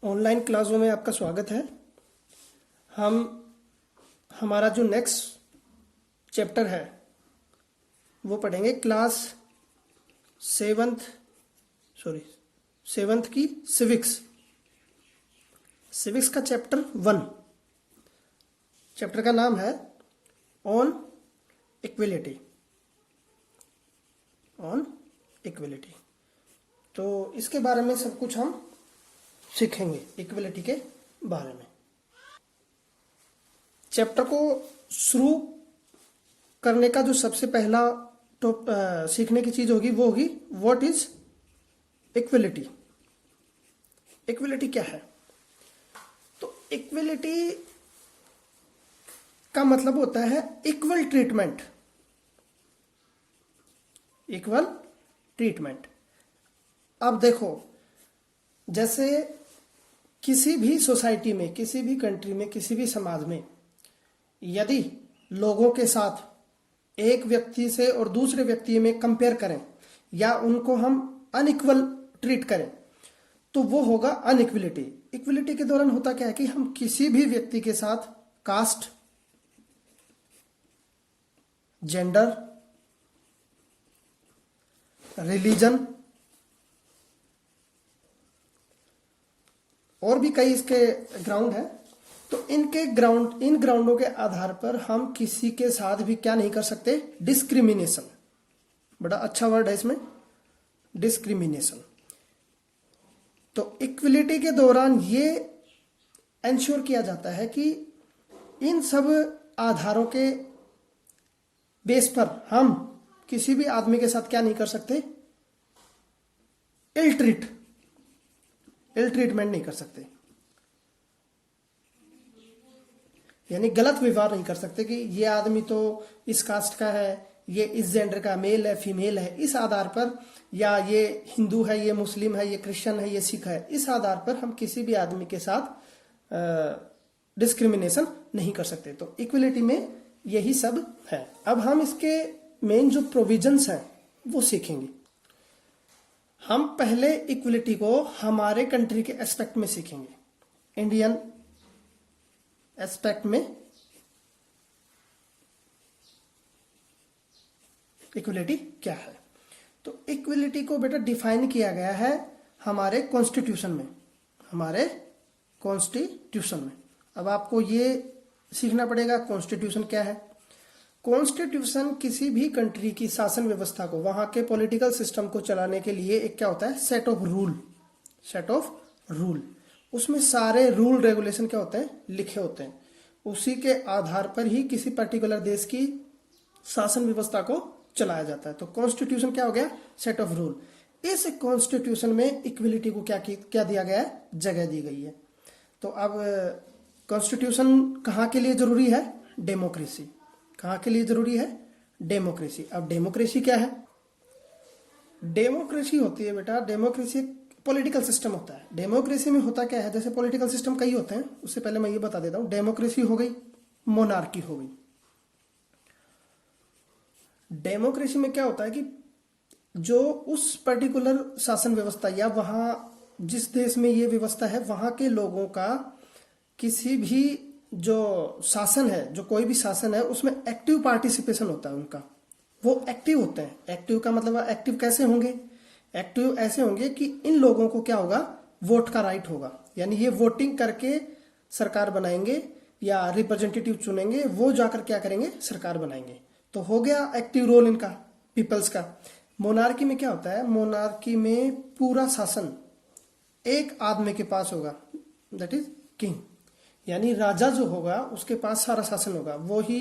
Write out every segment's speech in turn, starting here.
Online क्लासों में आपका स्वागत है। हम हमारा जो नेक्स्ट चैप्टर है वो पढ़ेंगे क्लास सेवन्थ की सिविक्स का चैप्टर 1। चैप्टर का नाम है ऑन इक्वलिटी। तो इसके बारे में सब कुछ हम सीखेंगे, इक्वलिटी के बारे में। चैप्टर को शुरू करने का जो सबसे पहला सीखने की चीज होगी वो होगी व्हाट इज इक्वलिटी। इक्वलिटी क्या है? तो इक्वलिटी का मतलब होता है इक्वल ट्रीटमेंट। अब देखो, जैसे किसी भी सोसाइटी में, किसी भी कंट्री में, किसी भी समाज में यदि लोगों के साथ एक व्यक्ति से और दूसरे व्यक्ति में कंपेयर करें या उनको हम अनइक्वल ट्रीट करें तो वो होगा अनइक्वलिटी। इक्वलिटी के दौरान होता क्या है कि हम किसी भी व्यक्ति के साथ कास्ट, जेंडर, रिलीजन और भी कई इसके ग्राउंड है, तो इन ग्राउंडों के आधार पर हम किसी के साथ भी क्या नहीं कर सकते? डिस्क्रिमिनेशन। बड़ा अच्छा वर्ड है इसमें, डिस्क्रिमिनेशन। तो इक्वलिटी के दौरान ये एंश्योर किया जाता है कि इन सब आधारों के बेस पर हम किसी भी आदमी के साथ क्या नहीं कर सकते? इल ट्रीटमेंट नहीं कर सकते, यानी गलत व्यवहार नहीं कर सकते कि ये आदमी तो इस कास्ट का है, ये इस जेंडर का, मेल है, फीमेल है, इस आधार पर, या ये हिंदू है, ये मुस्लिम है, ये क्रिश्चियन है, ये सिख है, इस आधार पर हम किसी भी आदमी के साथ डिस्क्रिमिनेशन नहीं कर सकते। तो इक्वलिटी में यही सब है। अब हम इसके मेन जो प्रोविजंस हैं वो सीखेंगे। हम पहले इक्वलिटी को हमारे कंट्री के एस्पेक्ट में सीखेंगे, इंडियन एस्पेक्ट में इक्वलिटी क्या है। तो इक्वलिटी को बेटा डिफाइन किया गया है हमारे कॉन्स्टिट्यूशन में। अब आपको ये सीखना पड़ेगा कॉन्स्टिट्यूशन क्या है। कॉन्स्टिट्यूशन किसी भी कंट्री की शासन व्यवस्था को, वहां के पॉलिटिकल सिस्टम को चलाने के लिए एक क्या होता है? Set of rule. उसमें सारे रूल रेगुलेशन क्या होते हैं? लिखे होते हैं। उसी के आधार पर ही किसी पर्टिकुलर देश की शासन व्यवस्था को चलाया जाता है। तो कॉन्स्टिट्यूशन क्या हो गया? Set of rule. इस कॉन्स्टिट्यूशन में इक्वलिटी को क्या दिया गया है? जगह दी गई है। तो अब कॉन्स्टिट्यूशन कहाँ के लिए जरूरी है? डेमोक्रेसी। कहाँ के लिए जरूरी है? डेमोक्रेसी। अब डेमोक्रेसी क्या है? डेमोक्रेसी होती है बेटा, डेमोक्रेसी एक पॉलिटिकल सिस्टम होता है। डेमोक्रेसी में होता क्या है? जैसे पॉलिटिकल सिस्टम कई होते हैं, उससे पहले मैं ये बता देता हूं। डेमोक्रेसी हो गई, मोनार्की हो गई। डेमोक्रेसी में क्या होता है कि जो उस पर्टिकुलर शासन व्यवस्था या वहां जिस देश में ये व्यवस्था है वहां के लोगों का किसी भी जो शासन है, जो कोई भी शासन है, उसमें एक्टिव पार्टिसिपेशन होता है उनका। वो एक्टिव होते हैं। एक्टिव का मतलब एक्टिव कैसे होंगे? एक्टिव ऐसे होंगे कि इन लोगों को क्या होगा? वोट का राइट होगा, यानी ये वोटिंग करके सरकार बनाएंगे या रिप्रेजेंटेटिव चुनेंगे, वो जाकर क्या करेंगे? सरकार बनाएंगे। तो हो गया एक्टिव रोल इनका, पीपल्स का। मोनार्की में क्या होता है? मोनार्की में पूरा शासन एक आदमी के पास होगा, दैट इज किंग, यानी राजा जो होगा उसके पास सारा शासन होगा। वो ही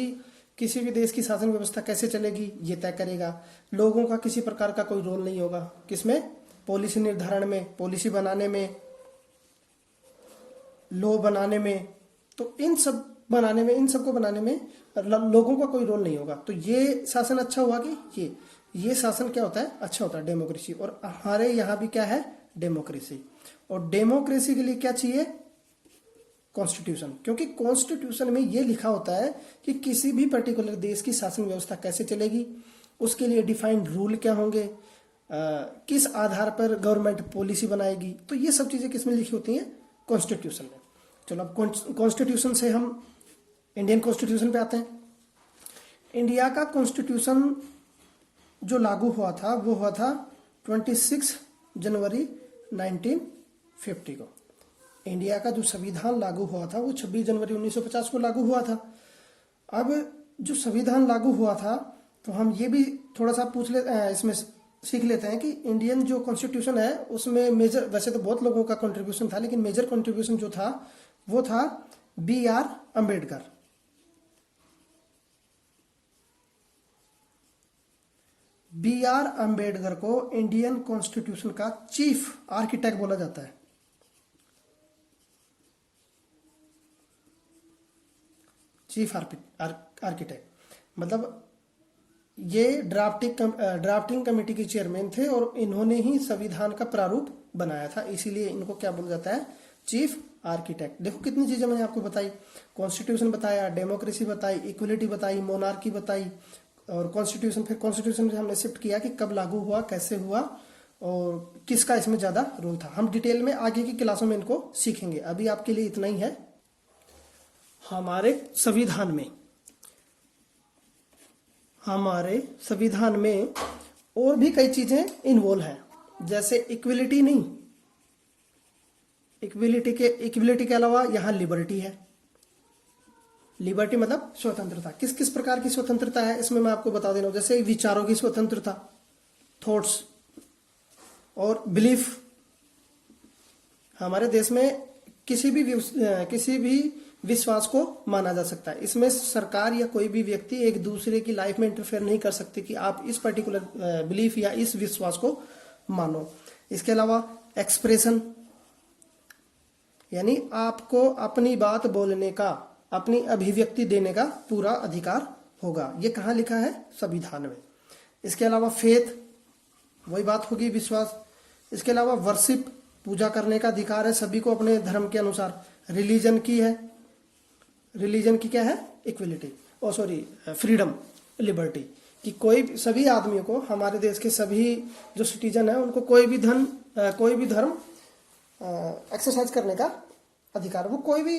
किसी भी देश की शासन व्यवस्था कैसे चलेगी ये तय करेगा। लोगों का किसी प्रकार का कोई रोल नहीं होगा। किसमें? पॉलिसी निर्धारण में, पॉलिसी बनाने में, लॉ बनाने में। तो इन सबको बनाने में लोगों का कोई रोल नहीं होगा। तो ये शासन अच्छा हुआ कि ये शासन क्या होता है? अच्छा होता है, डेमोक्रेसी। और हमारे यहाँ भी क्या है? डेमोक्रेसी। और डेमोक्रेसी के लिए क्या चाहिए? कॉन्स्टिट्यूशन। क्योंकि कॉन्स्टिट्यूशन में यह लिखा होता है कि किसी भी पर्टिकुलर देश की शासन व्यवस्था कैसे चलेगी, उसके लिए डिफाइंड रूल क्या होंगे, किस आधार पर गवर्नमेंट पॉलिसी बनाएगी। तो ये सब चीजें किसमें लिखी होती हैं? कॉन्स्टिट्यूशन में। चलो अब कॉन्स्टिट्यूशन से हम इंडियन कॉन्स्टिट्यूशन पे आते हैं। इंडिया का कॉन्स्टिट्यूशन जो लागू हुआ था वो हुआ था 26 जनवरी 1950 को। इंडिया का जो संविधान लागू हुआ था वो 26 जनवरी 1950 को लागू हुआ था। अब जो संविधान लागू हुआ था तो हम ये भी थोड़ा सा इसमें सीख लेते हैं कि इंडियन जो कॉन्स्टिट्यूशन है उसमें मेजर, वैसे तो बहुत लोगों का कंट्रीब्यूशन था, लेकिन मेजर कंट्रीब्यूशन जो था वो था B.R. अम्बेडकर। B.R. अम्बेडकर को इंडियन कॉन्स्टिट्यूशन का चीफ आर्किटेक्ट बोला जाता है। चीफ आर्किटेक्ट मतलब ये ड्राफ्टिंग कमेटी के चेयरमैन थे और इन्होंने ही संविधान का प्रारूप बनाया था, इसीलिए इनको क्या बोला जाता है, चीफ आर्किटेक्ट। देखो कितनी चीजें मैंने आपको बताई, कॉन्स्टिट्यूशन बताया, डेमोक्रेसी बताई, इक्वलिटी बताई, मोनार्की बताई और कॉन्स्टिट्यूशन। फिर कॉन्स्टिट्यूशन हमने शिफ्ट किया कि कब लागू हुआ, कैसे हुआ और किसका इसमें ज्यादा रोल था। हम डिटेल में आगे की क्लासों में इनको सीखेंगे, अभी आपके लिए इतना ही है। हमारे संविधान में और भी कई चीजें इन्वॉल्व हैं, जैसे इक्विलिटी नहीं, इक्विलिटी के अलावा यहाँ लिबर्टी है। लिबर्टी मतलब स्वतंत्रता। किस किस प्रकार की स्वतंत्रता है इसमें मैं आपको बता दे रहा हूं, जैसे विचारों की स्वतंत्रता, थॉट्स और बिलीफ। हमारे देश में किसी भी विश्वास को माना जा सकता है। इसमें सरकार या कोई भी व्यक्ति एक दूसरे की लाइफ में इंटरफेयर नहीं कर सकती कि आप इस पर्टिकुलर बिलीफ या इस विश्वास को मानो। इसके अलावा एक्सप्रेशन, यानी आपको अपनी बात बोलने का, अपनी अभिव्यक्ति देने का पूरा अधिकार होगा। ये कहाँ लिखा है, संविधान में। इसके अलावा फेथ, वही बात होगी विश्वास। इसके अलावा वर्शिप, पूजा करने का अधिकार है सभी को अपने धर्म के अनुसार। रिलीजन की क्या है, इक्विलिटी, फ्रीडम, लिबर्टी, कि सभी आदमियों को, हमारे देश के सभी जो सिटीजन है उनको कोई भी धर्म एक्सरसाइज करने का अधिकार, वो कोई भी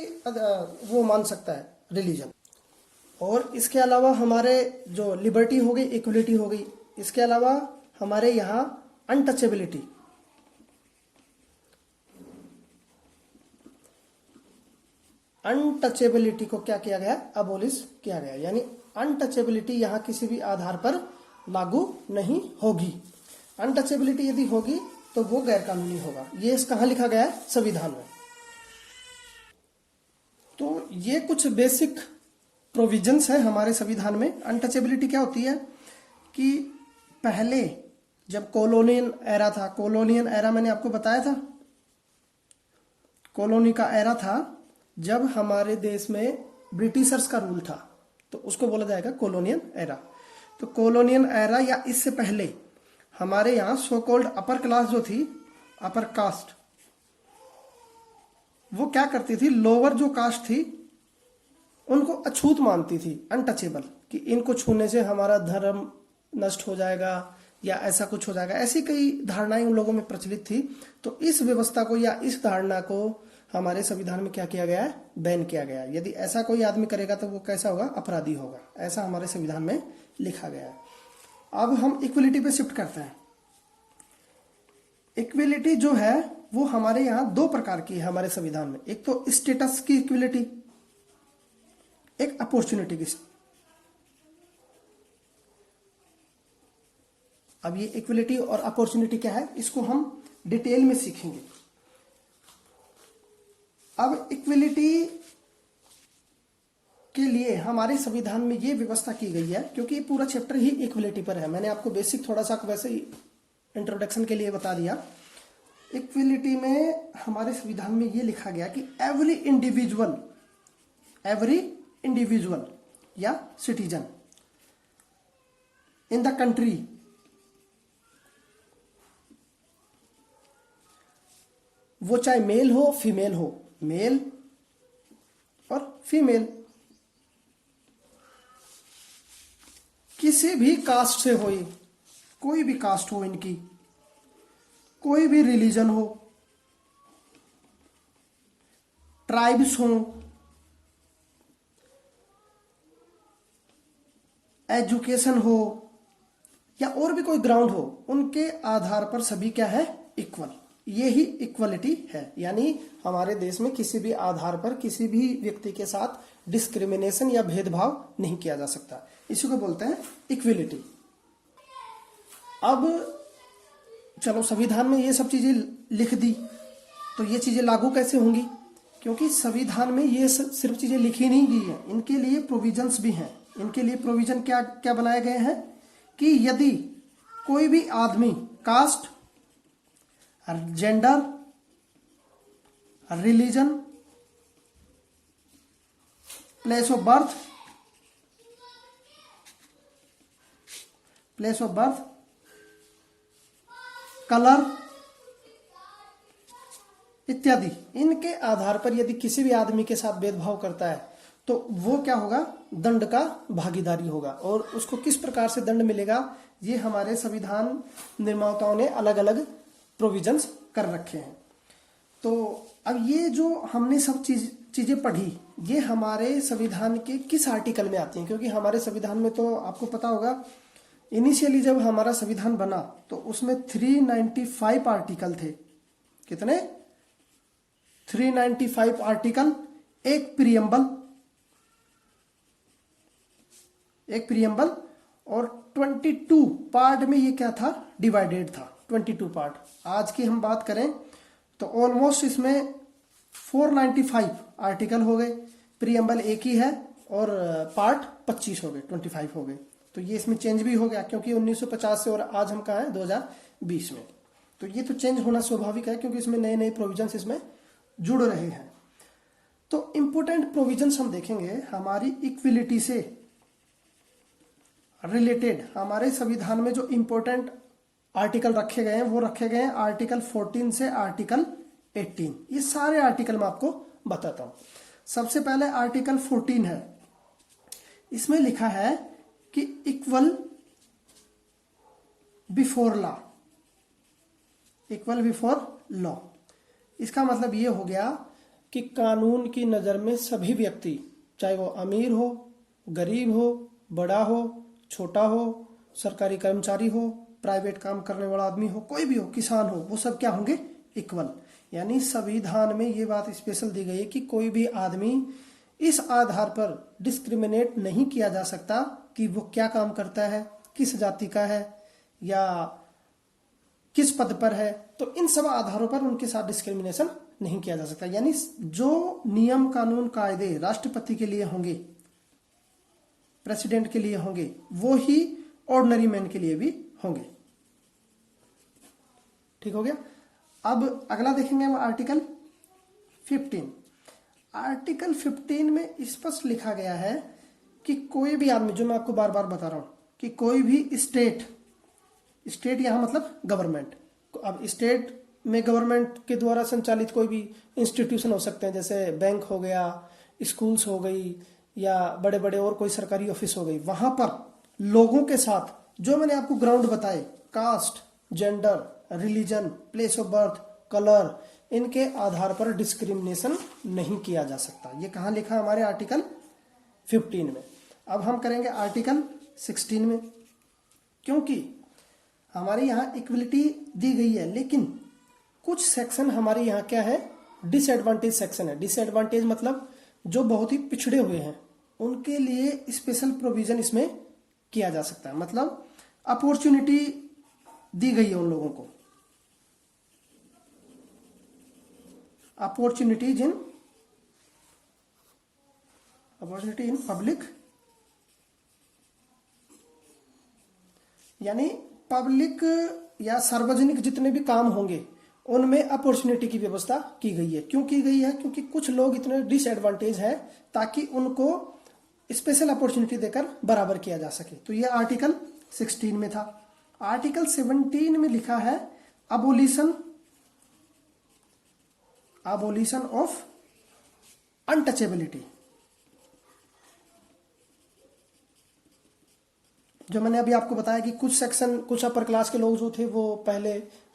वो मान सकता है, रिलीजन। और इसके अलावा हमारे जो लिबर्टी हो गई, इक्विलिटी हो गई, इसके अलावा हमारे यहाँ अनटचेबिलिटी, अनटचेबिलिटी को क्या किया गया, अबोलिश किया गया। यानी अनटचेबिलिटी यहाँ किसी भी आधार पर लागू नहीं होगी। अनटचेबिलिटी यदि होगी तो वो गैर कानूनी होगा। ये कहाँ लिखा गया है, संविधान में। तो ये कुछ बेसिक प्रोविजंस है हमारे संविधान में। अनटचेबिलिटी क्या होती है कि पहले जब कॉलोनियल एरा था, कॉलोनियल एरा मैंने आपको बताया था, कॉलोनी का एरा था जब हमारे देश में ब्रिटिशर्स का रूल था, तो उसको बोला जाएगा कॉलोनियल एरा। तो कॉलोनियल एरा या इससे पहले हमारे यहाँ सो कॉल्ड अपर क्लास जो थी, अपर कास्ट, वो क्या करती थी, लोअर जो कास्ट थी उनको अछूत मानती थी, अनटचेबल, कि इनको छूने से हमारा धर्म नष्ट हो जाएगा या ऐसा कुछ हो जाएगा। ऐसी कई धारणाएं उन लोगों में प्रचलित थी। तो इस व्यवस्था को या इस धारणा को हमारे संविधान में क्या किया गया है, बैन किया गया है। यदि ऐसा कोई आदमी करेगा तो वो कैसा होगा, अपराधी होगा। ऐसा हमारे संविधान में लिखा गया है। अब हम इक्विलिटी पे शिफ्ट करते हैं। इक्विलिटी जो है वो हमारे यहाँ दो प्रकार की है हमारे संविधान में। एक तो स्टेटस की इक्विलिटी, एक अपॉर्चुनिटी की। अब ये इक्विलिटी और अपॉर्चुनिटी क्या है, इसको हम डिटेल में सीखेंगे। अब इक्विलिटी के लिए हमारे संविधान में ये व्यवस्था की गई है, क्योंकि ये पूरा चैप्टर ही इक्विलिटी पर है। मैंने आपको बेसिक थोड़ा सा वैसे ही इंट्रोडक्शन के लिए बता दिया। इक्विलिटी में हमारे संविधान में ये लिखा गया कि एवरी इंडिविजुअल या सिटीजन इन द कंट्री वो चाहे मेल हो फीमेल हो, मेल और फीमेल, किसी भी कास्ट से हो, कोई भी कास्ट हो इनकी, कोई भी रिलीजन हो, ट्राइब्स हों, एजुकेशन हो, या और भी कोई ग्राउंड हो, उनके आधार पर सभी क्या है, इक्वल। ये ही इक्वलिटी है। यानी हमारे देश में किसी भी आधार पर किसी भी व्यक्ति के साथ डिस्क्रिमिनेशन या भेदभाव नहीं किया जा सकता। इसी को बोलते हैं इक्वलिटी। अब चलो संविधान में ये सब चीजें लिख दी, तो ये चीजें लागू कैसे होंगी? क्योंकि संविधान में ये सिर्फ चीजें लिखी नहीं गई है, इनके लिए प्रोविजंस भी हैं। इनके लिए प्रोविजन क्या क्या बनाए गए हैं कि यदि कोई भी आदमी caste, gender, religion, place of birth, colour इत्यादि, इनके आधार पर यदि किसी भी आदमी के साथ भेदभाव करता है तो वो क्या होगा, दंड का भागीदारी होगा। और उसको किस प्रकार से दंड मिलेगा, ये हमारे संविधान निर्माताओं ने अलग अलग प्रोविजंस कर रखे हैं। तो अब ये जो हमने सब चीजें पढ़ी, ये हमारे संविधान के किस आर्टिकल में आती हैं? क्योंकि हमारे संविधान में तो आपको पता होगा, इनिशियली जब हमारा संविधान बना तो उसमें 395 आर्टिकल थे। कितने? 395 आर्टिकल, एक प्रियम्बल और 22 पार्ट में ये क्या था, डिवाइडेड था, 22 पार्ट। आज की हम बात करें तो ऑलमोस्ट इसमें 495 आर्टिकल हो गए, प्रियम्बल एक ही है और पार्ट 25 हो गए, 25 हो गए। तो ये इसमें चेंज भी हो गया क्योंकि 1950 से और आज हम कहाँ हैं, 2020 में। तो ये तो चेंज होना स्वाभाविक है क्योंकि इसमें नए नए प्रोविजंस इसमें जुड़ रहे हैं। तो इंपोर्टेंट प्रोविजंस हम देखेंगे हमारी इक्विलिटी से रिलेटेड। हमारे संविधान में जो इंपोर्टेंट आर्टिकल रखे गए हैं वो रखे गए हैं आर्टिकल 14 से आर्टिकल 18। ये सारे आर्टिकल मैं आपको बताता हूं। सबसे पहले आर्टिकल 14 है, इसमें लिखा है कि इक्वल बिफोर लॉ। इसका मतलब ये हो गया कि कानून की नजर में सभी व्यक्ति, चाहे वो अमीर हो, गरीब हो, बड़ा हो, छोटा हो, सरकारी कर्मचारी हो, प्राइवेट काम करने वाला आदमी हो, कोई भी हो, किसान हो, वो सब क्या होंगे, इक्वल। यानी संविधान में ये बात स्पेशल दी गई है कि कोई भी आदमी इस आधार पर डिस्क्रिमिनेट नहीं किया जा सकता कि वो क्या काम करता है, किस जाति का है या किस पद पर है। तो इन सब आधारों पर उनके साथ डिस्क्रिमिनेशन नहीं किया जा सकता। यानी जो नियम कानून कायदे राष्ट्रपति के लिए होंगे, प्रेसिडेंट के लिए होंगे, वो ही ऑर्डिनरी मैन के लिए भी होंगे। ठीक हो गया। अब अगला देखेंगे हम आर्टिकल 15। आर्टिकल 15 में स्पष्ट लिखा गया है कि कोई भी आदमी, जो मैं आपको बार बार बता रहा हूं कि कोई भी स्टेट यहां मतलब गवर्नमेंट, अब स्टेट में गवर्नमेंट के द्वारा संचालित कोई भी इंस्टीट्यूशन हो सकते हैं, जैसे बैंक हो गया, स्कूल्स हो गई, या बड़े बड़े और कोई सरकारी ऑफिस हो गई। वहां पर लोगों के साथ जो मैंने आपको ग्राउंड बताए, caste, gender, religion, place of birth, colour, इनके आधार पर डिस्क्रिमिनेशन नहीं किया जा सकता। ये कहां लिखा है, हमारे आर्टिकल 15 में। अब हम करेंगे आर्टिकल 16 में, क्योंकि हमारे यहाँ इक्वलिटी दी गई है लेकिन कुछ सेक्शन हमारे यहाँ क्या है, डिसएडवांटेज सेक्शन है। डिसएडवांटेज मतलब जो बहुत ही पिछड़े हुए हैं, उनके लिए स्पेशल प्रोविजन इसमें किया जा सकता है। मतलब अपॉर्चुनिटी दी गई है उन लोगों को, अपॉर्चुनिटी इन पब्लिक, यानी पब्लिक या सार्वजनिक जितने भी काम होंगे उनमें अपॉर्चुनिटी की व्यवस्था की गई है। क्यों की गई है? क्योंकि कुछ लोग इतने डिसएडवांटेज हैं ताकि उनको स्पेशल अपॉर्चुनिटी देकर बराबर किया जा सके। तो ये आर्टिकल 16 में था। आर्टिकल 17 में लिखा है अबोलिशन ऑफ अनटचेबिलिटी। जो मैंने अभी आपको बताया कि कुछ सेक्शन, कुछ अपर क्लास के लोग जो थे वो पहले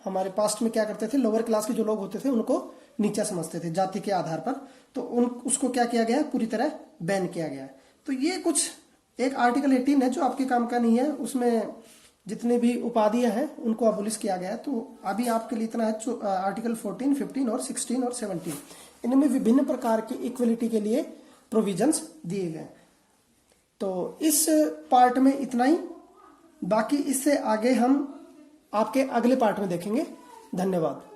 हमारे पास्ट में क्या करते थे, लोअर क्लास के जो लोग होते थे उनको नीचा समझते थे जाति के आधार पर, तो उसको क्या किया गया है, पूरी तरह बैन किया गया है। तो ये कुछ एक आर्टिकल 18 है जो आपके काम का नहीं है, उसमें जितने भी उपाधियां हैं उनको अबोलिश किया गया है। तो अभी आपके लिए इतना है, आर्टिकल 14, 15 और 16 और 17 इनमें विभिन्न प्रकार की इक्वलिटी के लिए प्रोविजंस दिए गए। तो इस पार्ट में इतना ही, बाकी इससे आगे हम आपके अगले पार्ट में देखेंगे। धन्यवाद।